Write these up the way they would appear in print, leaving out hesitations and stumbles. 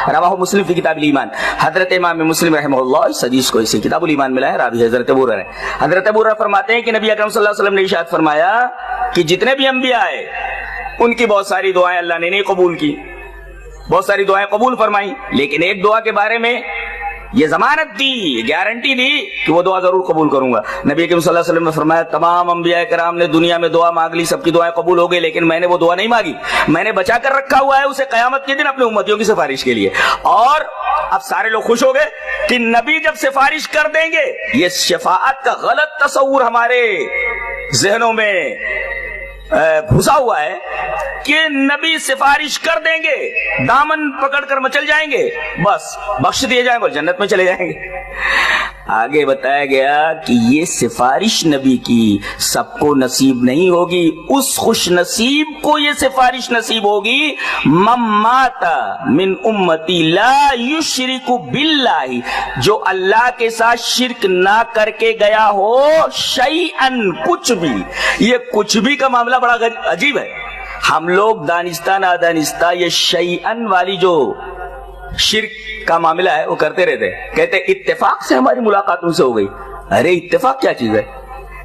रवाहु मुस्लिम फी किताब ईमान। हजरत इमाम मुस्लिम रहमहुल्लाह इस हदीस को इसी किताबुल ईमान में लाए, रावी हजरत अबू हुरैरा है। हजरत अबू हुरैरा फरमाते हैं कि नबी अकरम सल्लल्लाहु अलैहि वसल्लम ने इरशाद फरमाया कि जितने भी अंबिया आए उनकी बहुत सारी दुआएं अल्लाह ने नहीं कबूल की, बहुत सारी दुआएं कबूल फरमाई, लेकिन एक दुआ के बारे में ये जमानत दी, गारंटी दी कि वो दुआ जरूर कबूल करूंगा। नबी अकरम सल्लल्लाहु अलैहि वसल्लम ने फरमाया तमाम अंबिया कराम ने दुनिया में दुआ मांग ली, सबकी दुआएं कबूल हो गई, लेकिन मैंने वो दुआ नहीं मांगी, मैंने बचा कर रखा हुआ है उसे कयामत के दिन अपने उम्मतियों की सिफारिश के लिए। और अब सारे लोग खुश हो गए कि नबी जब सिफारिश कर देंगे, ये शफाअत का गलत तस्वुर हमारे जहनों में घुसा हुआ है कि नबी सिफारिश कर देंगे, दामन पकड़कर मचल जाएंगे, बस बख्श दिए जाएंगे और जन्नत में चले जाएंगे। आगे बताया गया कि ये सिफारिश नबी की सबको नसीब नहीं होगी, उस खुश नसीब को ये सिफारिश नसीब होगी मम्माता मिन उम्मती ला युशरिकु बिल्लाही, जो अल्लाह के साथ शिरक ना करके गया हो शैअन, कुछ भी। ये कुछ भी का मामला बड़ा अजीब है। हम लोग दानिस्ता नादानिस्ता ये शैअन वाली जो शिरक का मामला है वो करते रहते हैं, कहते इत्तेफाक से हमारी मुलाकात उनसे हो गई। अरे इत्तेफाक क्या चीज है?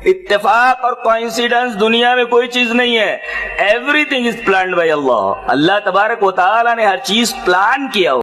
इत्तेफाक और कोइंसिडेंस दुनिया में कोई चीज नहीं है। एवरीथिंग इज प्लान्ड बाय अल्लाह। अल्लाह तबारक व तआला ने हर चीज प्लान किया।